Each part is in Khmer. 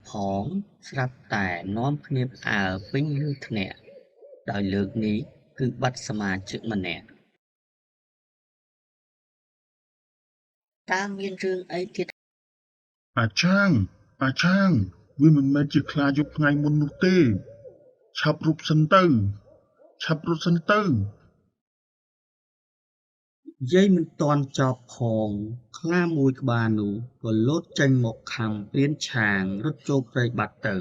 ផងស្រាប់តែនាំគ្នាផ្អើលពេញលើថ្នាក់ដោយលើកនេះគឺបាត់សមាជិកម្នាក់តើមានរឿងអីទៀតអាចាងវាមិនមែនជាខ្លាយប់ថ្ងៃមុននោះទេឆាប់រត់សិនទៅយាយមិនទាន់ចប់ផងខ្លាមួយក្បាលនោះក៏លោតចេញមកខាំព្រានឆាងរត់ចូលព្រៃបាត់ទៅ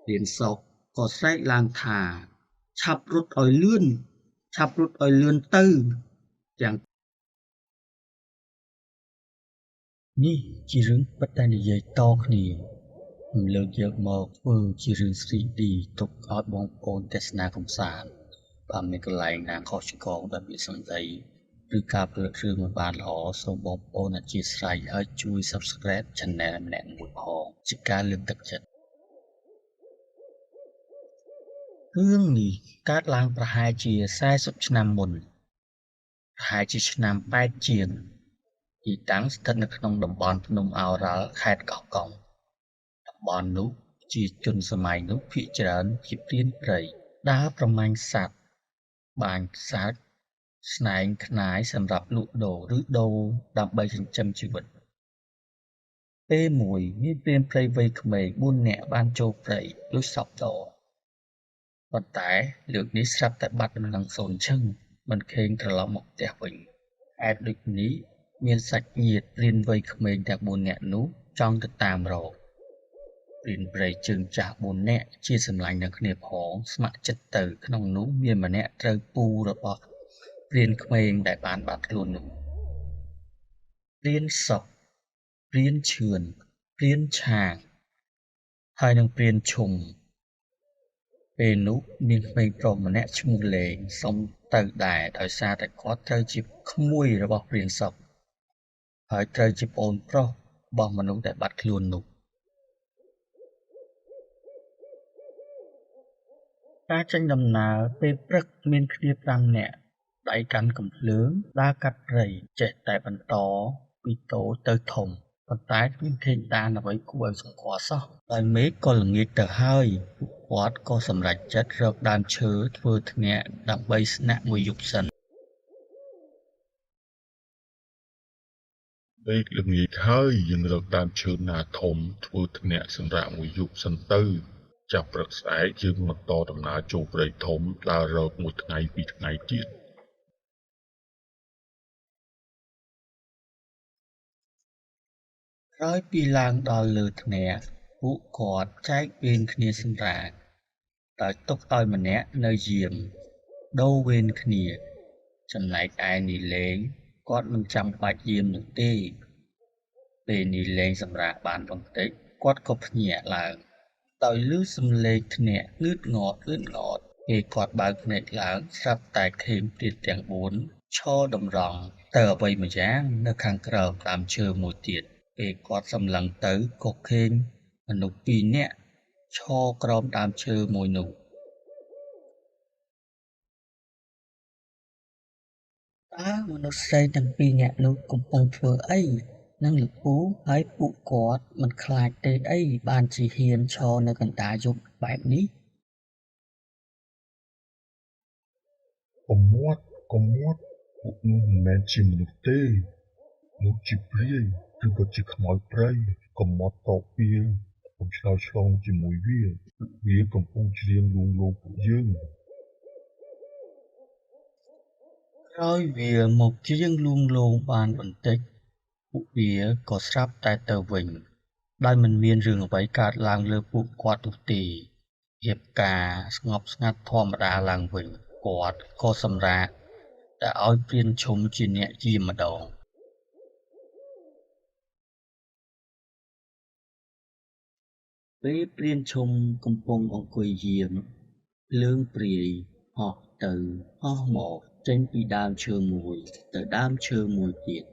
ព្រានសុកក៏ស្រែកឡើងថាឆាប់រត់ឲ្យលឿនទៅទាំងនេះជារឿងពិតដែលនិយាយតគ្នាខ្ញុំលើកយកមកធ្វើជារឿង 3D ទុកឲ្យបងប្អូនទស្សនាកម្សាន្តបើមានកន្លែងណាខុសឆ្គងដែលមានសំដីឬការផលិតរឿងមិនបានល្អសូមបងប្អូនអធិស្ឋានឲ្យជួយ Subscribe Channel ម្នាក់មួយផងជាការលើកទឹកចិត្តរឿងនេះកើតឡើងប្រហែលជា40ឆ្នាំមុនប្រហែលជាឆ្នាំ8ជាងទីតាំងស្ថិតនៅក្នុងតំបន់ភ្នំឱរ៉ាល់ខេត្តកោះកុងតំបន់នោះជាជនសម័យនោះភាគច្រើនជាព្រានព្រៃដើរប្រមាញ់សត្វបាញ់សាច់ស្នែងខ្នាយសម្រាប់លក់ដូរឬដូរដើម្បីចិញ្ចឹមជីវិតពេលមួយមានព្រានព្រៃវ័យក្មេង4នាក់បានចូលព្រៃលួចសពតប៉ុន្តែលើកនេះស្រាប់តែបាត់ដំណឹងសូន្យឈឹងមិនឃើញត្រឡប់មកផ្ទះវិញហេតុដូចនេះមានសាច់ញាតិព្រានវ័យក្មេងទាំង4នាក់នោះចង់ទៅតាមរកព្រានព្រៃជើងចាស់4នាក់ជាសម្លាញ់នឹងគ្នាផងស្ម័គ្រចិត្តទៅក្នុងនោះមានម្នាក់ត្រូវពូរបស់ព្រានក្មេងដែលបានបាត់ខ្លួននោះព្រានសុកព្រានឈឿនព្រានឆាងហើយនឹងព្រានឈុំពេលនោះមានក្មេងប្រុសម្នាក់ឈ្មោះលេងសុំទៅដែរដោយសារតែគាត់ត្រូវជាក្មួយរបស់ព្រានសុកហើយត្រូវជាប្អូនប្រុសរបស់មនុស្សដែលបាត់ខ្លួននោះការចេញដំណើរពេលព្រឹកមានគ្នា5នាក់ដៃកាន់កាំភ្លើងដើរកាត់ព្រៃចេះតែបន្តពីតូចទៅធំប៉ុន្តែគ្មានឃើញដានអ្វីគួរឲ្យសម្គាល់សោះដោយមេឃក៏ល្ងាចទៅហើយពួកគាត់ក៏សម្រេចចិត្តរកដើមឈើធ្វើធ្នាក់ដើម្បីស្នាក់មួយយប់សិនពេលល្ងាចហើយយើងរកដើមឈើណាធំធ្វើធ្នាក់សម្រាប់មួយយប់សិនទៅចាប់ព្រឹកស្អែកយើងបន្តដំណើរចូលព្រៃធំដើររកមួយថ្ងៃពីរថ្ងៃទៀតក្រោយពីឡើងដល់លើធ្នាក់ពួកគាត់ចែកវេនគ្នាសម្រាកដោយទុកឲ្យម្នាក់នៅយាមដូរវេនគ្នាចំណែកឯនីលេងគាត់មិនចាំបាច់យាមនោះទេពេលនីលេងសម្រាកបានបន្តិចគាត់ក៏ភ្ញាក់ឡើងដោយឮសំឡេងធ្នាក់ងឿតង៉តពេលគាត់បើកភ្នែកឡើងស្រាប់តែឃើញព្រានទាំង4ឈរតម្រង់ទៅអ្វីម្យ៉ាងនៅខាងក្រោមដើមឈើមួយទៀតពេលគាត់សម្លឹងទៅក៏ឃើញមនុស្ស2នាក់ឈរក្រោមដើមឈើមួយនោះតើមនុស្សស្រីទាំង2នាក់នោះកំពុងធ្វើអីនឹងលោកពូហើយពួកគាត់មិនខ្លាចទេអីបានជាហ៊ានឈរនៅកណ្ដាលយប់បែបនេះកុំមាត់ពួកនោះមិនមែនជាមនុស្សទេនោះជាព្រាយឬក៏ជាខ្មោចព្រៃកុំមាត់តបវាកុំឆ្លោយឆ្លងជាមួយវាកំពុងច្រៀងលួងលោមពួកយើងក្រោយវាមកច្រៀងលួងលោមបានបន្តិចពួកវាក៏ស្រាប់តែទៅវិញដោយមិនមានរឿងអ្វីកើតឡើងលើពួកគាត់នោះទេភាពការស្ងប់ស្ងាត់ធម្មតាឡើងវិញគាត់ក៏សម្រាកតែឲ្យព្រានឈុំជាអ្នកយាមម្ដងពេលព្រានឈុំកំពុងអង្គុយយាមភ្លើងព្រាយហោះទៅហោះមកចេញពីដើមឈើមួយទៅដើមឈើមួយទៀត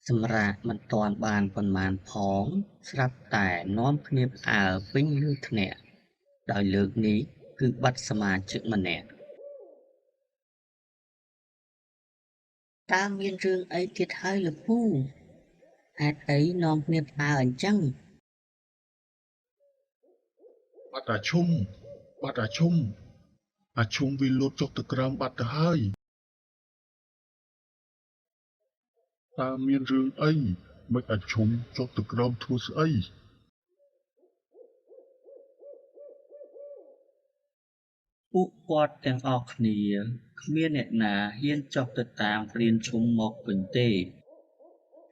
សម្រាកមិនទាន់បានប៉ុន្មានផងស្រាប់តែនាំគ្នាផ្អើលពេញលើថ្នាក់ដោយលើកនេះគឺបាត់សមាជិកម្នាក់ ตาមានរឿងអីទៀតហើយលោកពូហេតុអីនាំគ្នាផ្អើអញ្ចឹង បាត់អាឈុំបាត់អាឈុំអាឈុំវាលោតចុះទៅក្រោមបាត់ទៅហើយតើមានរឿងអីមិនអាឈុំចុះទៅក្រោមធ្វើស្អី ពួកគាត់ទាំងអស់គ្នាគ្មានអ្នកណាហ៊ានចុះទៅតាមព្រានឈុំមកវិញទេ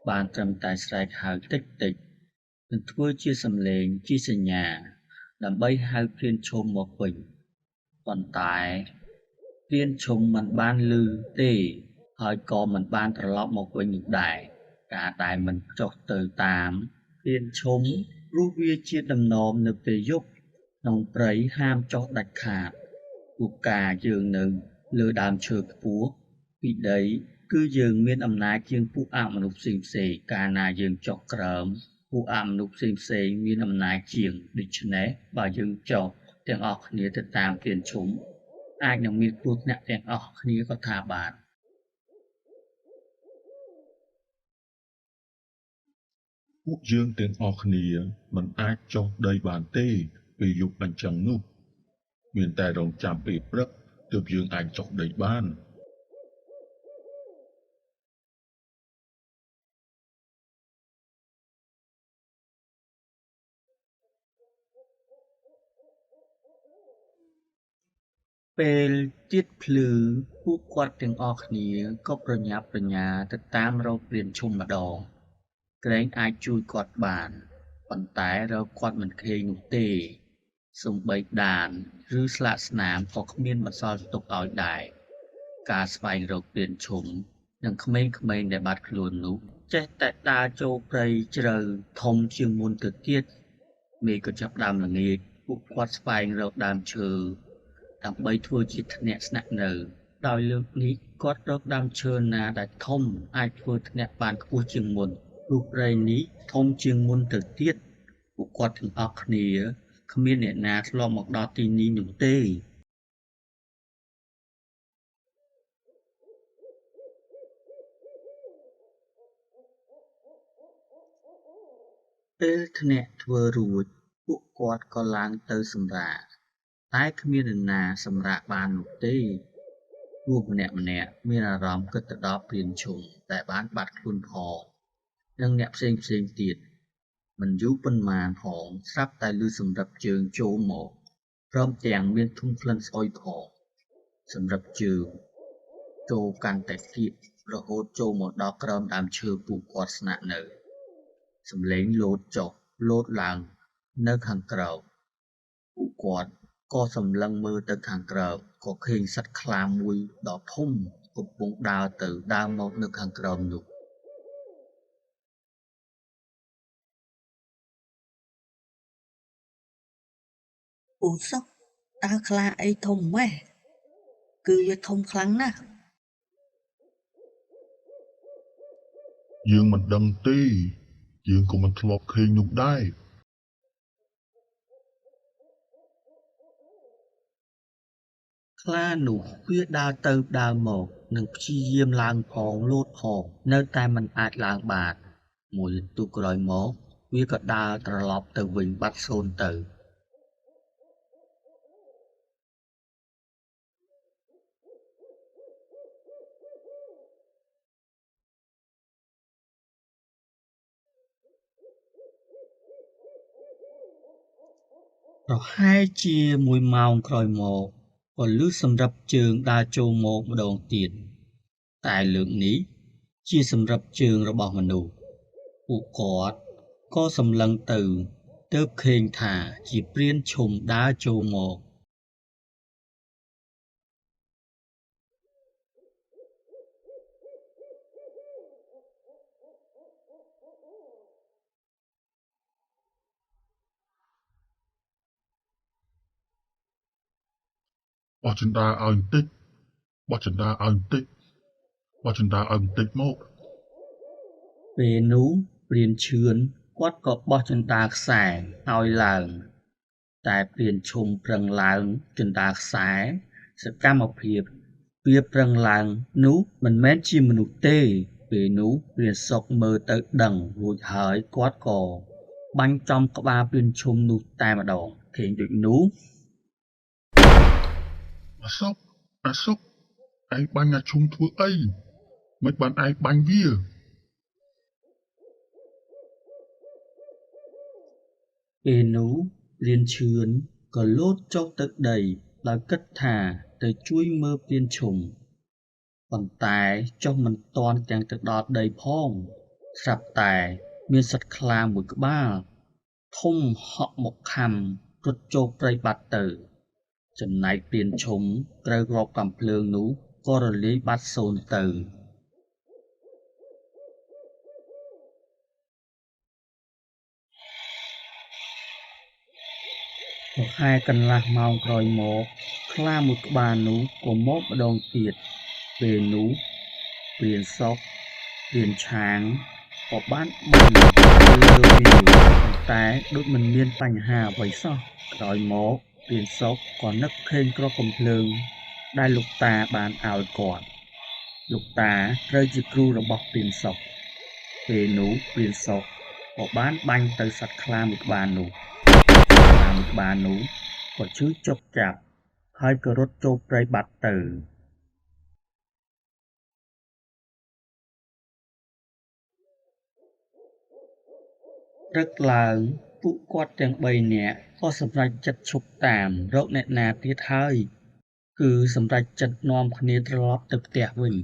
បានត្រឹមតែស្រែកហៅតិចៗនិងធ្វើជាសំឡេងជាសញ្ញាដើម្បីហៅព្រានឈុំមកវិញប៉ុន្តែព្រានឈុំមិនបានឮទេហើយក៏មិនបានត្រឡប់មកវិញនោះដែរការដែលមិនចុះទៅតាមព្រានឈុំព្រោះវាជាដំណំនៅពេលយប់ក្នុងព្រៃហាមចុះដាច់ខាតពួកការយើងនៅលើដើមឈើខ្ពស់ពីដីគឺយើងមានអំណាចជាងពួកអមនុស្សផ្សេងៗកាលណាយើងចុះក្រោមពួកអមនុស្សផ្សេងៗមានអំណាចជាងដូច្នេះបើយើងចុះទាំងអស់គ្នាទៅតាមព្រានឈុំអាចនឹងមានគ្រោះថ្នាក់ទាំងអស់គ្នាក៏ថាបាន ពួកយើងទាំងអស់គ្នាមិនអាចចុះដីបានទេពេលយប់អញ្ចឹងនោះមានតែរងចាំពេលព្រឹកទើបយើងអាចចុះដីបាន ពេលទៀតភ្លឺពួកគាត់ទាំងអស់គ្នាក៏ប្រញាប់ប្រញាល់ទៅតាមរកព្រានឈុំម្ដងក្រែងអាចជួយគាត់បានប៉ុន្តែរកគាត់មិនឃើញនោះទេសូម្បីដានឬស្លាកស្នាមក៏គ្មានបន្សល់ទុកឲ្យដែរការស្វែងរកព្រានឈុំនិងក្មេងៗដែលបាត់ខ្លួននោះចេះតែដើរចូលព្រៃជ្រៅធំជាងមុនទៅទៀតមេឃក៏ចាប់ផ្ដើមល្ងាចពួកគាត់ស្វែងរកដើមឈើដើម្បីធ្វើជាធ្នាក់ស្នាក់នៅដោយលើកនេះគាត់រកដើមឈើណាដែលធំអាចធ្វើធ្នាក់បានខ្ពស់ជាងមុនព្រោះព្រៃនេះធំជាងមុនទៅទៀតពួកគាត់ទាំងអស់គ្នាគ្មានអ្នកណាធ្លាប់មកដល់ទីនេះនោះទេពេលធ្នាក់ធ្វើរួចពួកគាត់ក៏ឡើងទៅសម្រាកតែគ្មាននរណាសម្រាកបាននោះទេព្រោះម្នាក់ៗមានអារម្មណ៍គិតទៅដល់ព្រានឈុំដែលបានបាត់ខ្លួនផងនិងអ្នកផ្សេងៗទៀតមិនយូរប៉ុន្មានផងស្រាប់តែឮសម្រាប់ជើងចូលមកព្រមទាំងមានធុំក្លិនស្អុយផងសម្រាប់ជើងចូលកាន់តែគៀករហូតចូលមកដល់ក្រោមដើមឈើពួកគាត់ស្នាក់នៅសំឡេងលោតចុះលោតឡើងនៅខាងក្រោមពួកគាត់ក៏សម្លឹងមើលទៅខាងក្រោមក៏ឃើញសត្វខ្លាមួយដ៏ធំកំពុងដើរទៅដើរមកនៅខាងក្រោមនោះអូសោះតើខ្លាអីធំម៉េះគឺវាធំខ្លាំងណាស់ យើងមិនដឹងទេយើងក៏មិនធ្លាប់ឃើញនោះដែរខ្លានោះវាដើរទៅដើរមកនិងព្យាយាមឡើងផងលោតផងនៅតែមិនអាចឡើងបានមួយបន្ទុះក្រោយមកវាក៏ដើរត្រឡប់ទៅវិញបាត់សូន្យទៅប្រហែលជា1ម៉ោងក្រោយមកក៏ឮសម្រាប់ជើងដើរចូលមកម្ដងទៀតតែលើកនេះជាសម្រាប់ជើងរបស់មនុស្សពួកគាត់ក៏សម្លឹងទៅទើបឃើញថាជាព្រានឈុំដើរចូលមកបោះចិន្តាឲ្យបន្តិចបោះចិន្តាឲ្យបន្តិចបោះចិន្តាឲ្យបន្តិចមក ពេលនោះព្រានឈឿនគាត់ក៏បោះចិន្តាខ្សែឲ្យឡើងតែព្រានឈុំប្រឹងឡើងចិន្តាខ្សែសកម្មភាព វាប្រឹងឡើងនោះមិនមែនជាមនុស្សទេពេលនោះព្រានសុកមើលទៅដឹងរួចហើយគាត់ក៏បាញ់ចំក្បាលព្រានឈុំនោះតែម្ដងឃើញដូចនោះ អាសុកឯងបាញ់អាឈុំធ្វើអីមិនបានឯងបាញ់វា ពេលនោះព្រានឈឿនក៏លោតចុះទៅដីដោយគិតថាទៅជួយមើលព្រានឈុំប៉ុន្តែចុះមិនទាន់ទាំងទៅដល់ដីផងស្រាប់តែមានសត្វខ្លាមួយក្បាលធំហក់មកខំរត់ចូលព្រៃបាត់ទៅចំណែកព្រានឈុំត្រូវរកកាំភ្លើងនោះក៏រលាយបាត់សូន្យទៅប្រហែលកន្លះម៉ោងក្រោយមកខ្លាមួយក្បាលនោះក៏មកម្ដងទៀតពេលនោះព្រានសុកព្រានឆាងក៏បានបាញ់ទៅលើវាប៉ុន្តែដូចមិនមានបញ្ហាអ្វីសោះក្រោយមកព្រានសុកក៏នឹកឃើញគ្រាប់កាំភ្លើងដែលលោកតាបានឲ្យគាត់លោកតាត្រូវជាគ្រូរបស់ព្រានសុកពេលនោះព្រានសុកក៏បានបាញ់ទៅសត្វខ្លាមួយក្បាលនោះក៏ឈឺចុកចាប់ហើយក៏រត់ចូលព្រៃបាត់ទៅព្រឹកឡើងពួកគាត់ទាំង3នាក់ក៏សម្រេចចិត្តឈប់តាមរកអ្នកណាទៀតហើយគឺសម្រេចចិត្តនាំគ្នាត្រឡប់ទៅផ្ទះវិញ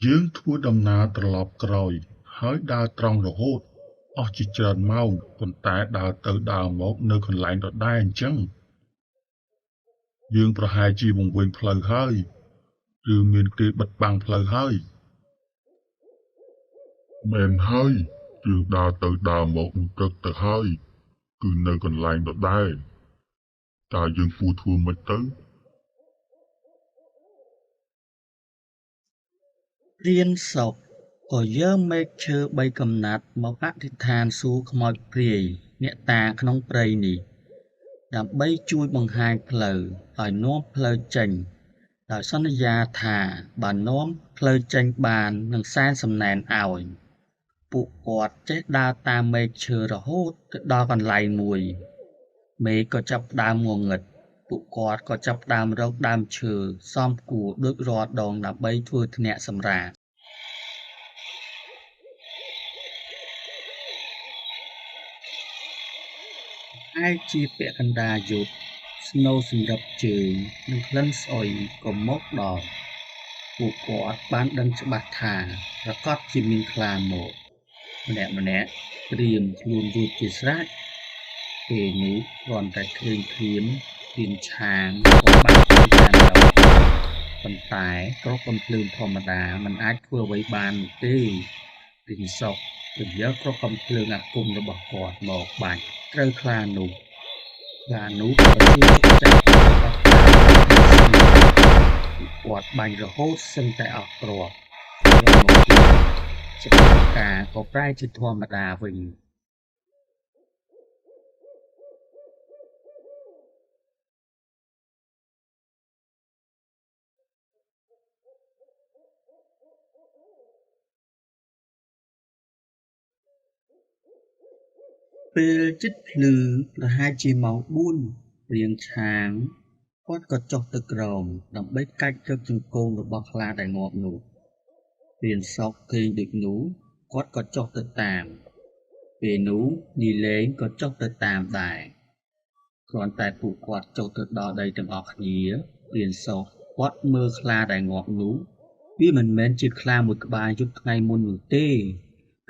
យើងធ្វើដំណើរត្រឡប់ក្រោយហើយដើរត្រង់រហូតអស់ជាច្រើនម៉ោងប៉ុន្តែដើរទៅដើរមកនៅកន្លែងដដែលអញ្ចឹងយើងប្រហែលជាវង្វេងផ្លូវហើយឬមានគេបិទបាំងផ្លូវហើយមែនហើយយើងដើរទៅដើរមកនឹងទឹកទៅហើយគឺនៅកន្លែងដដែលតើយើងគួរធ្វើម៉េចទៅព្រានសុកក៏យកមែកឈើ3កំណាត់មកអធិដ្ឋានសួរខ្មោចព្រាយអ្នកតាក្នុងព្រៃនេះដើម្បីជួយបង្ហាញផ្លូវឲ្យនាំផ្លូវចេញដោយសន្យាថាបើនាំផ្លូវចេញបាននឹងសែនសំណែនឲ្យពួកគាត់ចេះដើរតាមមែកឈើរហូតទៅដល់កន្លែងមួយមេឃក៏ចាប់ផ្ដើមងងឹតពួកគាត់ក៏ចាប់ផ្ដើមរកដើមឈើសមគួរដូចរាល់ដងដើម្បីធ្វើធ្នាក់សម្រាកហើយជាពាក់កណ្ដាលយប់ស្នូរសម្រាប់ជើងនិងក្លិនស្អុយក៏មកដល់ពួកគាត់បានដឹងច្បាស់ថាប្រកាសជាមានខ្លាមកម្នាក់ត្រៀមខ្លួនរួចជាស្រេចពេលនេះគ្រាន់តែឃើញព្រានឆាងក៏បាក់ទៅតាមដងប៉ុន្តែគ្រាប់កំភ្លើងធម្មតាមិនអាចធ្វើអ្វីបានទេព្រានសុកក៏យកគ្រាប់កំភ្លើងអាគមរបស់គាត់មកបាញ់ត្រូវខ្លានោះក៏ជួយចាប់របស់គាត់បាញ់រហូតសឹងតែអស់គ្រាប់ចក្រការក៏ប្រែជាធម្មតាវិញពេលជិតភ្លឺប្រហែលជាម៉ោង4ព្រានឆាងគាត់ក៏ចុះទៅក្រោមដើម្បីកាច់ទឹកជង្គង់របស់ខ្លាដែលងាប់នោះព្រានសុកឃើញដូចនោះគាត់ក៏ចុះទៅតាមពេលនោះនីលេងក៏ចុះទៅតាមដែរគ្រាន់តែពួកគាត់ចុះទៅដល់ដីទាំងអស់គ្នាព្រានសុកគាត់មើលខ្លាដែលងាប់នោះវាមិនមែនជាខ្លាមួយក្បាលយប់ថ្ងៃមុននោះទេ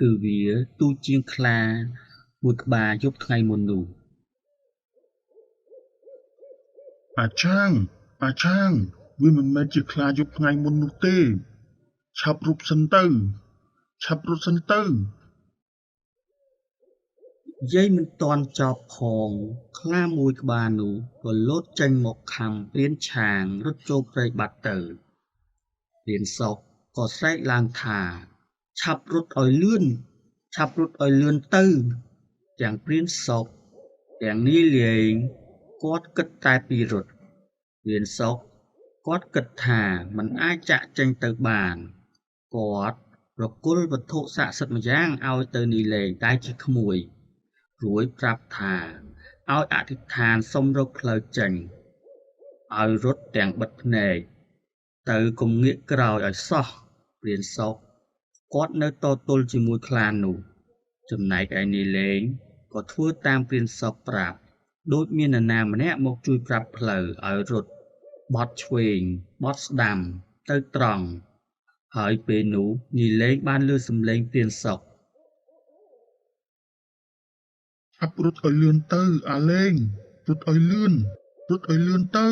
គឺវាទូចជាងខ្លាមួយក្បាលយប់ថ្ងៃមុននោះអាចាងវាមិនមែនជាខ្លាយប់ថ្ងៃមុននោះទេឆាប់រត់សិនទៅ យាយមិនតាន់ចប់ផងខ្លាមួយក្បាលនោះក៏លោតចេញមកខំព្រានឆាងរត់ចូលព្រៃបាត់ទៅព្រានសុកក៏ស្រែកឡើងថាឆាប់រត់ឲ្យលឿនឆាប់រត់ឲ្យលឿនទៅទាំងព្រានសុកទាំងនាយលេងគាត់គិតតែពីរត់ព្រានសុកគាត់គិតថាมันអាចចាក់ចេញទៅបានគាត់ប្រគល់វត្ថុស័ក្តិសិទ្ធិម្យ៉ាងឲ្យទៅនាយលេងតែជាក្មួយរួចប្រាប់ថាឲ្យអធិដ្ឋានសុំរកផ្លូវចេញឲ្យរត់ទាំងបិទភ្នែកទៅកុំងាកក្រោយឲ្យសោះព្រានសុកគាត់នៅតទល់ជាមួយខ្លានោះចំណែកឯនាយលេងក៏ធ្វើតាមព្រានសុកប្រាប់ដូចមាននរណាម្នាក់មកជួយប្រាប់ផ្លូវឲ្យរត់បត់ឆ្វេងបត់ស្ដាំទៅត្រង់ហើយពេលនោះនាយលេងបានឮសំឡេងព្រានសុកឆាប់រត់ឲ្យលឿនទៅអាលេងរត់ឲ្យលឿនរត់ឲ្យលឿនទៅ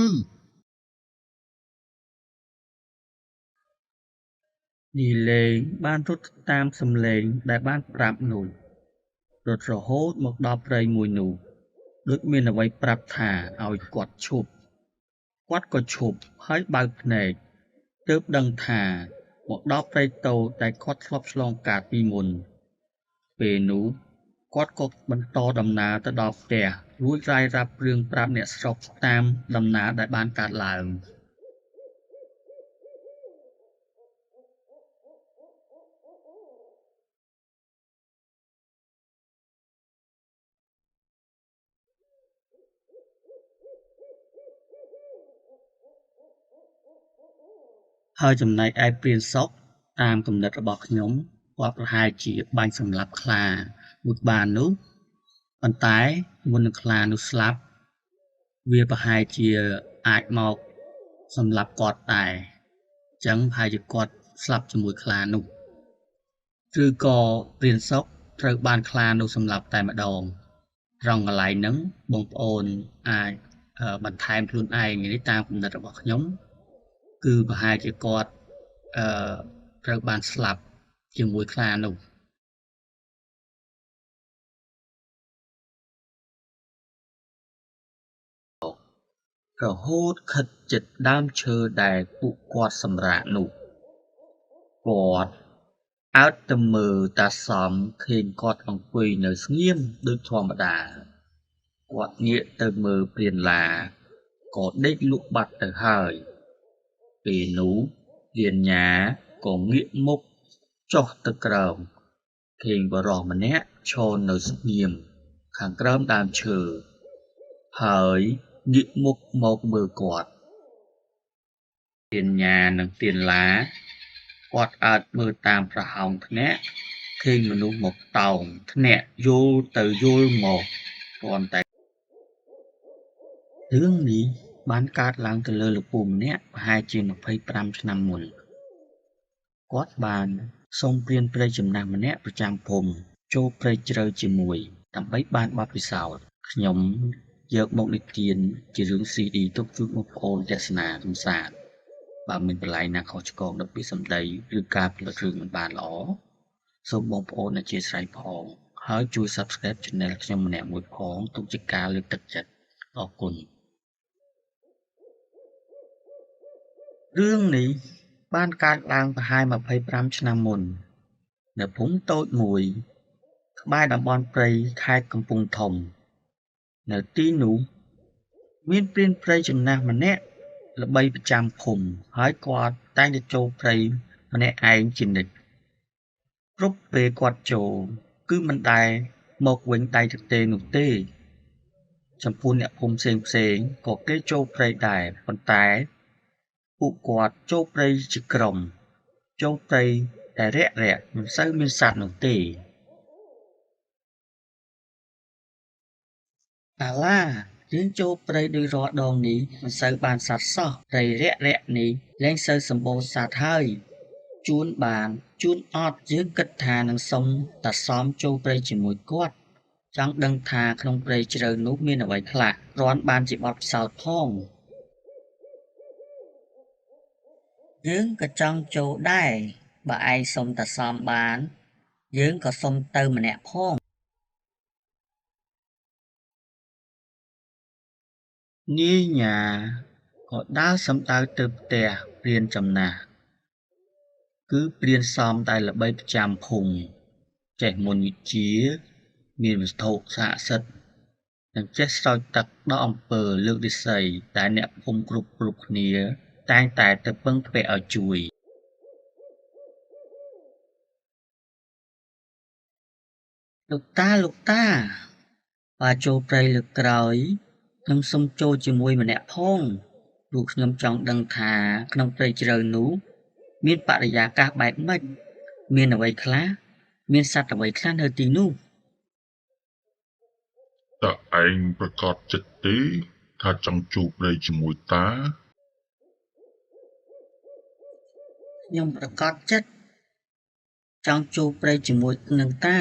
នាយលេងបានរត់តាមសំឡេងដែលបានប្រាប់នោះរត់រហូតមកដល់ព្រៃមួយនោះដូចមានអ្វីប្រាប់ថាឲ្យគាត់ឈប់គាត់ក៏ឈប់ហើយបើកភ្នែកទើបដឹងថាមកដល់ព្រៃតូចដែលគាត់ធ្លាប់ឆ្លងកាត់ពីមុនពេលនោះគាត់ក៏បន្តដំណើរទៅដល់ផ្ទះរួចរាយរាប់រឿងប្រាប់អ្នកស្រុកតាមដំណើរដែលបានកើតឡើងហើយចំណែកឯព្រានសុកតាមគំនិតរបស់ខ្ញុំគាត់ប្រហែលជាបាញ់សម្លាប់ខ្លាមួយក្បាលនោះប៉ុន្តែមុននឹងខ្លានោះស្លាប់វាប្រហែលជាអាចមកសម្លាប់គាត់ដែរអញ្ចឹងប្រហែលជាគាត់ស្លាប់ជាមួយខ្លានោះឬក៏ព្រានសុកត្រូវបានខ្លានោះសម្លាប់តែម្ដងត្រង់កន្លែងហ្នឹងបងប្អូនអាចបន្ថែមខ្លួនឯងនេះតាមគំនិតរបស់ខ្ញុំគឺប្រហែលជាគាត់ត្រូវបានស្លាប់ជាមួយខ្លានោះរហូតខិតជិតដើមឈើដែលពួកគាត់សម្រាកនោះគាត់អើតទៅមើលតាសំឃើញគាត់អង្គុយនៅស្ងៀមដូចធម្មតាគាត់ងាកទៅមើលព្រានឡាក៏ដេកលក់បាត់ទៅហើយពេលនោះលានញ៉ាក៏ងាកមុខចុះទៅក្រោមឃើញបរិសម្នាក់ឈរនៅស្ងៀមខាងក្រោមដើមឈើហើយងាកមុខមកមើលគាត់លានញ៉ានិងទៀនឡាគាត់អើតមើលតាមប្រហោងធ្នាក់ឃើញមនុស្សមកតោងធ្នាក់យល់ទៅយល់មកគ្រាន់តែរឿងនេះបានកើតឡើងទៅលើលោកពូម្នាក់ប្រហែលជា25ឆ្នាំមុនគាត់បានសូមព្រានព្រៃចំណាស់ម្នាក់ប្រចាំភូមិចូលព្រៃជ្រៅជាមួយដើម្បីបានបទពិសោធន៍ខ្ញុំយកមកនិទានជារឿង CD ទុកជូនបងប្អូនទស្សនាកម្សាន្តបើមានកន្លែងណាខុសឆ្គងដល់ពាក្យសម្ដីឬការផលិតរឿងមិនបានល្អសូមបងប្អូនអធិស្ឋានផងហើយជួយ Subscribe Channel ខ្ញុំម្នាក់មួយផងទុកជាការលើកទឹកចិត្តអរគុណរឿងនេះបានកើតឡើងប្រហែល25ឆ្នាំមុននៅភូមិតូចមួយក្បែរតំបន់ព្រៃខេត្តកំពង់ធំនៅទីនោះមានព្រានព្រៃចំណាស់ម្នាក់ល្បីប្រចាំភូមិហើយគាត់តែងតែចូលព្រៃម្នាក់ឯងជានិច្ចគ្រប់ពេលគាត់ចូលគឺមិនដែលមកវិញដៃទទេនោះទេចំពោះអ្នកភូមិផ្សេងក៏គេចូលព្រៃដែរប៉ុន្តែពួកគាត់ចូលព្រៃជាក្រុមចូលព្រៃតែរាក់មិនសូវមានសត្វនោះទេអាឡាយើងចូលព្រៃដោយរាល់ដងនេះមិនសូវបានសត្វសោះព្រៃរាក់នេះលែងសូវសម្បូរសត្វហើយជួនបានជួនអត់យើងគិតថានឹងសុំតាសំចូលព្រៃជាមួយគាត់ចង់ដឹងថាក្នុងព្រៃជ្រៅនោះមានអ្វីខ្លះគ្រាន់បានជាបទពិសោធន៍ផងយើងក៏ចង់ចូលដែរបើឯងសុំតាសំបានយើងក៏សុំទៅម្នាក់ផង នាយញាក៏ដើរសំដៅទៅផ្ទះព្រានចំណាស់គឺព្រានសំដែលល្បីប្រចាំភូមិចេះមន្តវិជ្ជាមានវត្ថុស័ក្តិសិទ្ធិនិងចេះស្រោចទឹកដល់អំពើលើករាសីដែលអ្នកភូមិគ្រប់គ្នាតែងតែទៅពឹងពាក់ឲ្យជួយលោកតាបើចូលព្រៃលើកក្រោយខ្ញុំសូមចូលជាមួយម្នាក់ផងព្រោះខ្ញុំចង់ដឹងថាក្នុងព្រៃជ្រៅនោះមានបរិយាកាសបែបម៉េចមានអ្វីខ្លះមានសត្វអ្វីខ្លះនៅទីនោះតើឯងប្រកាសចិត្តទេថាចង់ជួបព្រៃជាមួយតា ខ្ញុំប្រកាសចិត្តចង់ចូលព្រៃជាមួយនឹងតា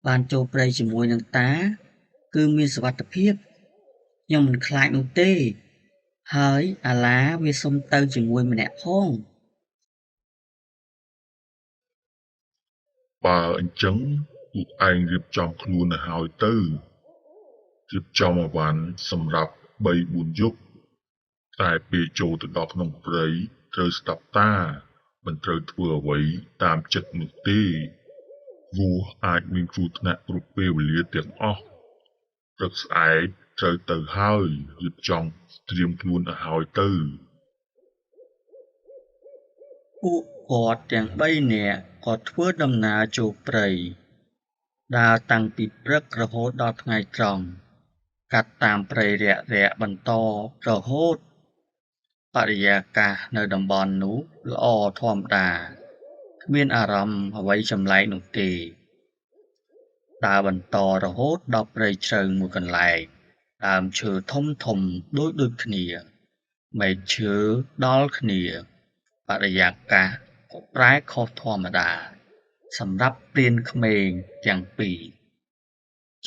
បានចូលព្រៃជាមួយនឹងតាគឺមានសុវត្ថិភាពខ្ញុំមិនខ្លាចនោះទេហើយអាឡាវាសុំទៅជាមួយម្នាក់ផងបើអញ្ចឹងពួកឯងរៀបចំខ្លួនឲ្យហើយទៅរៀបចំអវ៉ាន់សម្រាប់ 3-4 យប់តែពេលចូលទៅដល់ក្នុងព្រៃត្រូវស្ដាប់តាមិនត្រូវធ្វើអ្វីតាមចិត្តនោះទេព្រោះអាចមានគ្រោះថ្នាក់គ្រប់ពេលវេលាទាំងអស់ព្រឹកស្អែកត្រូវទៅហើយរៀបចំត្រៀមខ្លួនឲ្យហើយទៅពួកគាត់ទាំង3នាក់ក៏ធ្វើដំណើរចូលព្រៃដើរតាំងពីព្រឹករហូតដល់ថ្ងៃត្រង់កាត់តាមព្រៃរាក់ៗបន្តរហូតបរិយាកាសនៅតំបន់នោះល្អធម្មតាគ្មានអារម្មណ៍អ្វីចម្លែកនោះទេដើរបន្តរហូតដល់ព្រៃជ្រៅមួយកន្លែងដើមឈើធំដូចគ្នាមែកឈើដល់គ្នាបរិយាកាសក៏ប្រែខុសធម្មតាសម្រាប់ព្រានក្មេងទាំងពីរ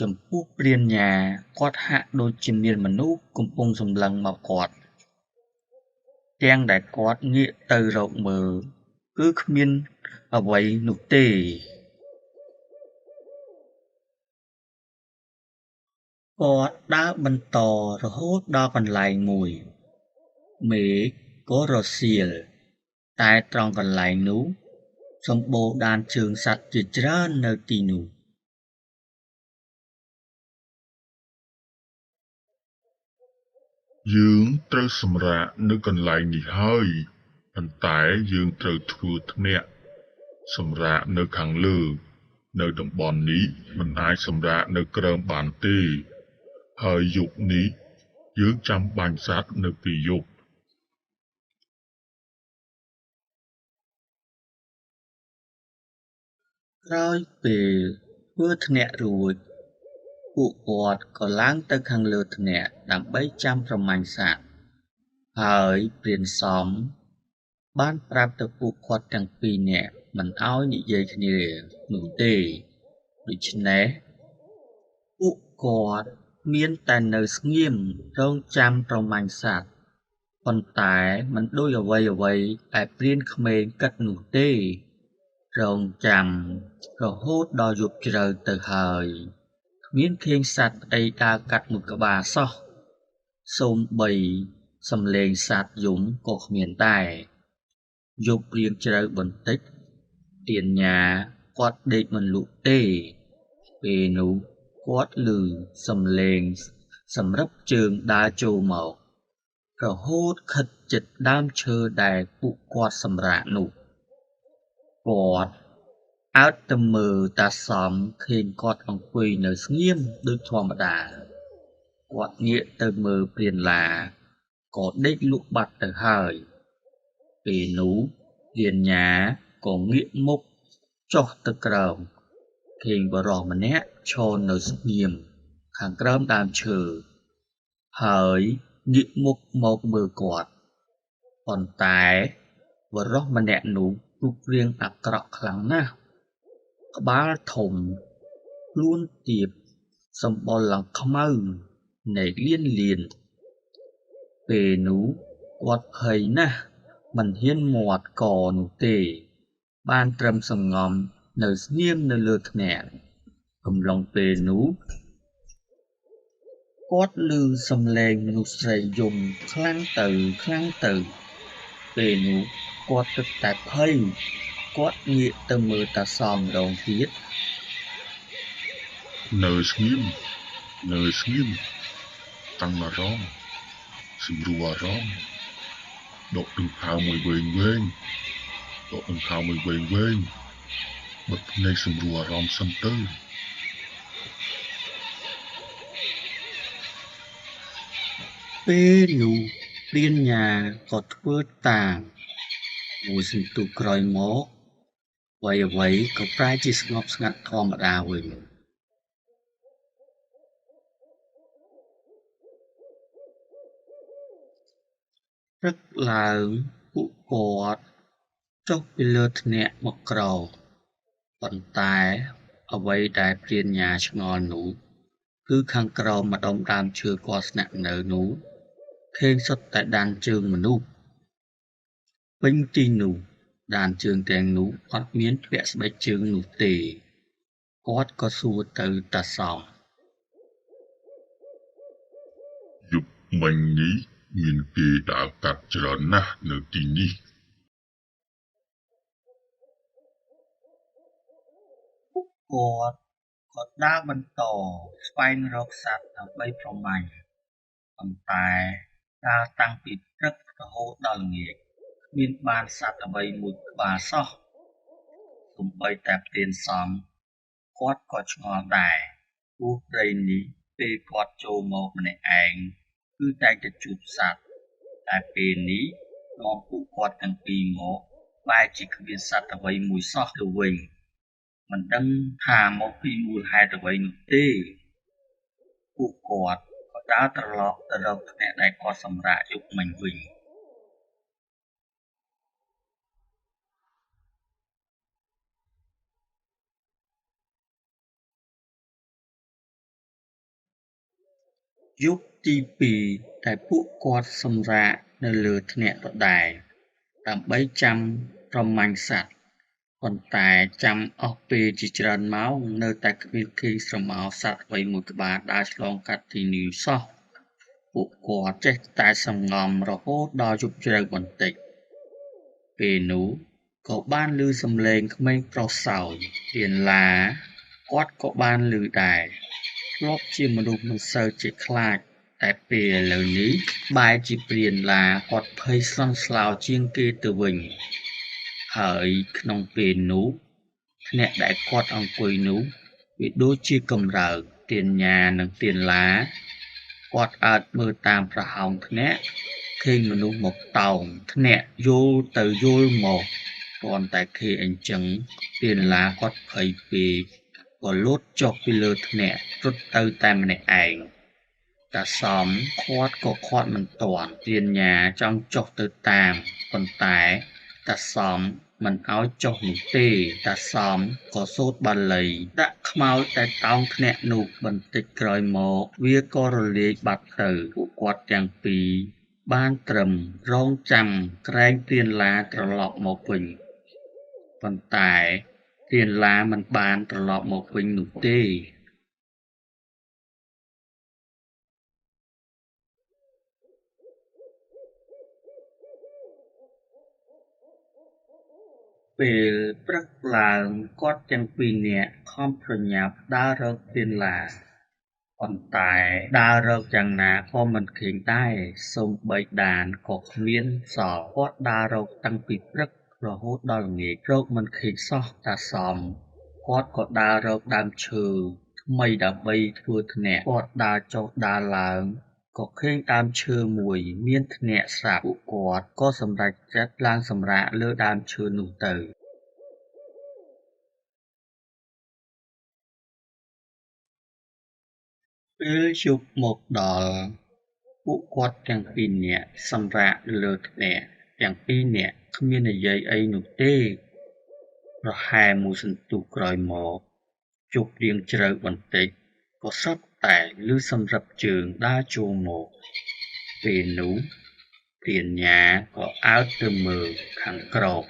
ចំពោះព្រានញាគាត់ហាក់ដូចជាមានមនុស្សកំពុងសម្លឹងមកគាត់ទាំងដែលគាត់ងាកទៅរកមើលគឺគ្មានអ្វីនោះទេគាត់ដើរបន្តរហូតដល់កន្លែងមួយមេឃក៏រសៀលតែត្រង់កន្លែងនោះសម្បូរដានជើងសត្វជាច្រើននៅទីនោះយើងត្រូវសម្រាកនៅកន្លែងនេះហើយប៉ុន្តែយើងត្រូវធ្វើធ្នាក់សម្រាកនៅខាងលើនៅតំបន់នេះមិនអាចសម្រាកនៅក្រោមបានទេហើយយប់នេះយើងចាំបាញ់សត្វនៅពេលយប់ក្រោយពេលធ្វើធ្នាក់រួចពួកគាត់ក៏ឡើងទៅខាងលើធ្នាក់ដើម្បីចាំប្រមាញ់សត្វហើយព្រានសំបានប្រាប់ទៅពួកគាត់ទាំងពីរនាក់មិនឲ្យនិយាយគ្នានោះទេដូច្នេះពួកគាត់មានតែនៅស្ងៀមរង់ចាំប្រមាញ់សត្វប៉ុន្តែមិនដូចអ្វីដែលព្រានក្មេងគិតនោះទេរង់ចាំរហូតដល់យប់ជ្រៅទៅហើយគ្មានឃើញសត្វអីដើរកាត់មួយក្បាលសោះសូម្បីសំឡេងសត្វយំក៏គ្មានដែរយប់រៀងជ្រៅបន្តិចទានញាគាត់ដេកមិនលក់ទេពេលនោះគាត់ឮសំឡេងសម្រឹបជើងដើរចូលមករហូតខិតជិតដើមឈើដែលពួកគាត់សម្រាកនោះគាត់អើតទៅមើលតាសំឃើញគាត់អង្គុយនៅស្ងៀមដូចធម្មតាគាត់ងាកទៅមើលព្រានឡាក៏ដេកលក់បាត់ទៅហើយពេលនោះព្រានញាក៏ងាកមុខចុះទៅក្រោមឃើញបុរសម្នាក់ឈរនៅស្ងៀមខាងក្រោមដើមឈើហើយងាកមុខមកមើលគាត់ប៉ុន្តែបុរសម្នាក់នោះរូបរាងអាក្រក់ខ្លាំងណាស់ក្បាលធំខ្លួនទាបសម្បុរឡើងខ្មៅនៃលៀនពេលនោះគាត់ភ័យណាស់មិនហ៊ានមាត់កនោះទេបានត្រឹមសង្ងំនៅស្ងៀមនៅលើធ្នាក់កំឡុងពេលនោះ គាត់ឮសំឡេងមនុស្សស្រីយំខ្លាំងទៅពេលនោះគាត់គិតតែភ័យគាត់ងាកទៅមើលតាសមម្ដងទៀត នៅស្ងៀមតាំងអារម្មណ៍សម្រួលអារម្មណ៍ដកដង្ហើមមួយវែងបិទភ្នែកសម្រួលអារម្មណ៍សិនទៅ ពេលនោះព្រានញាក៏ធ្វើតាមមួយសន្ទុះក្រោយមកអ្វីក៏ប្រែជាស្ងប់ស្ងាត់ធម្មតាវិញព្រឹកឡើងពួកគាត់ចុះពីលើធ្នាក់មកក្រោមប៉ុន្តែអ្វីដែលព្រានញាឆ្ងល់នោះគឺខាងក្រោមម្ដុំដើមឈើគាត់ស្នាក់នៅនោះឃើញសុទ្ធតែដានជើងមនុស្សពេញទីនោះដានជើងទាំងនោះអត់មានពាក់ស្បែកជើងនោះទេគាត់ក៏សួរទៅតាសំ យប់មិញនេះមានគេដើរកាត់ច្រើនណាស់នៅទីនេះ គាត់ក៏ដើរបន្តស្វែងរកសត្វដើម្បីប្រមាញ់ប៉ុន្តែដើរតាំងពីព្រឹករហូតដល់ល្ងាចគ្មានបានសត្វអ្វីមួយក្បាលសោះសូម្បីតែព្រានសំគាត់ក៏ឆ្ងល់ដែរព្រោះព្រៃនេះពេលគាត់ចូលមកម្នាក់ឯងគឺតែងតែជួបសត្វតែពេលនេះនាំពួកគាត់ទាំងពីរមកបែរជាគ្មានសត្វអ្វីមួយសោះទៅវិញមិនដឹងថាមកពីមូលហេតុអ្វីនោះទេពួកគាត់ក៏ដើរត្រឡប់ទៅរកផ្ទះដែលគាត់សម្រាកយប់មិញវិញយប់ទី2ដែលពួកគាត់សម្រាកនៅលើធ្នាក់ដដែលដើម្បីចាំប្រមាញ់សត្វប៉ុន្តែចាំអស់ពេលជាច្រើនម៉ោងនៅតែគ្មានឃើញស្រមោលសត្វអ្វីមួយក្បាលដើរឆ្លងកាត់ទីនេះសោះពួកគាត់ចេះតែសំងំរហូតដល់យប់ជ្រៅបន្តិចពេលនោះក៏បានឮសំឡេងក្មេងប្រុសសើចរៀនឡាគាត់ក៏បានឮដែរធ្លាប់ជាមនុស្សមិនសូវជាខ្លាចតែពេលឥឡូវនេះបែរជាព្រានឡាគាត់ភ័យស្លន់ស្លោជាងគេទៅវិញហើយក្នុងពេលនោះធ្នាក់ដែលគាត់អង្គុយនោះវាដូចជាកម្រើកទានញានិងទានឡាគាត់អើតមើលតាមប្រហោងធ្នាក់ឃើញមនុស្សមកតោងធ្នាក់យល់ទៅយល់មកគ្រាន់តែឃើញអញ្ចឹងទានឡាគាត់ភ័យពេកក៏លោតចុះពីលើធ្នាក់រត់ទៅតែម្នាក់ឯងតាសំគាត់ក៏ខាត់មិនទាន់ទានញាចង់ចុះទៅតាមប៉ុន្តែតាសំមិនឲ្យចុះនោះទេតាសំក៏សូត្របាលីដាក់ខ្មោចដែលតោងធ្នាក់នោះបន្តិចក្រោយមកវាក៏រលាយបាត់ទៅពួកគាត់ទាំងពីរបានត្រឹមរងចាំក្រែងទានឡាត្រឡប់មកវិញប៉ុន្តែទានឡាមិនបានត្រឡប់មកវិញនោះទេពេលព្រឹកឡើងគាត់ទាំងពីរនាក់ខំប្រញាប់ដើររកទានឡាប៉ុន្តែដើររកយ៉ាងណាក៏មិនឃើញដែរសូម្បីដានក៏គ្មានសល់គាត់ដើររកតាំងពីព្រឹករហូតដល់ល្ងាចរកមិនឃើញសោះតាសំគាត់ក៏ដើររកដើមឈើថ្មីដើម្បីធ្វើធ្នាក់គាត់ដើរចុះដើរឡើងក៏ឃើញដើមឈើមួយមានធ្នាក់ស្រាប់ពួកគាត់ក៏សម្រេចចិត្តឡើងសម្រាកលើដើមឈើនោះទៅពេលយប់មកដល់ពួកគាត់ទាំងពីរនាក់សម្រាកលើធ្នាក់ទាំងពីរនាក់គ្មាននិយាយអីនោះទេប្រហែលមួយសន្ទុះក្រោយមកជប់រៀងជ្រៅបន្តិចក៏សុទ្ធតែឮសម្រាប់ជើងដើរចូលមកពេលនោះព្រានញាក៏អើតទៅមើលខាងក្រោម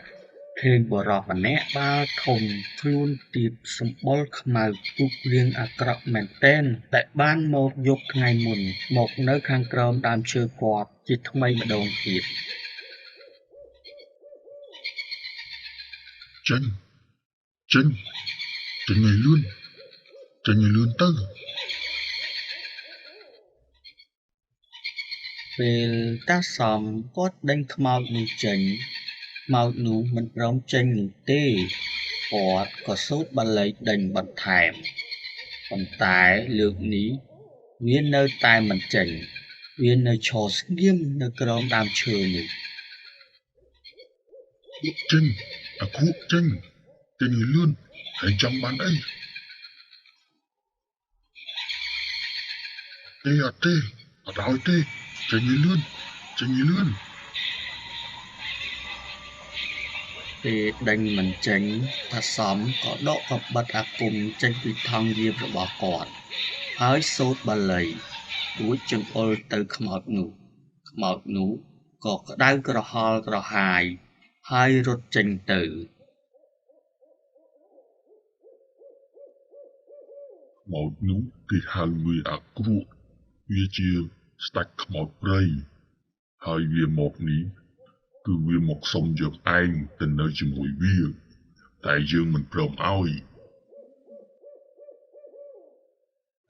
ឃើញបរោះម្នាក់បាល់ធំខ្លួនទាបសម្បុរខ្មៅរូបរាងអាក្រក់មែនទែនដែលបានមកយកថ្ងៃមុនមកនៅខាងក្រោមដើមឈើគាត់ជាថ្មីម្ដងទៀត ចេញចេញចេញឲ្យលឿនចេញឲ្យលឿនទៅ ពេលតាសំគាត់ដេញខ្មោចនោះចេញខ្មោចនោះមិនព្រមចេញនោះទេគាត់ក៏សូត្របាលីដេញបន្ថែមប៉ុន្តែលើកនេះវានៅតែមិនចេញវានៅឈរស្ងៀមនៅក្រោមដើមឈើនោះ ចេញអាគូចេញចេញឲ្យលឿនហើយចាំបានអីទេអត់ទេអត់ឲ្យទេចេញឲ្យលឿនចេញឲ្យលឿន ពេលដេញមិនចេញតាសំក៏ដកកាបិតអាគមចេញពីថង់យាមរបស់គាត់ហើយសូត្របាលីរួចចង្អុលទៅខ្មោចនោះក៏ក្តៅក្រហល់ក្រហាយហើយរត់ចេញទៅ ខ្មោចនោះគេហៅវាអាក្រក់វាជាស្ដេចខ្មោចព្រៃហើយវាមកនេះគឺវាមកសុំយកឯងទៅនៅជាមួយវាតែយើងមិនព្រមឲ្យ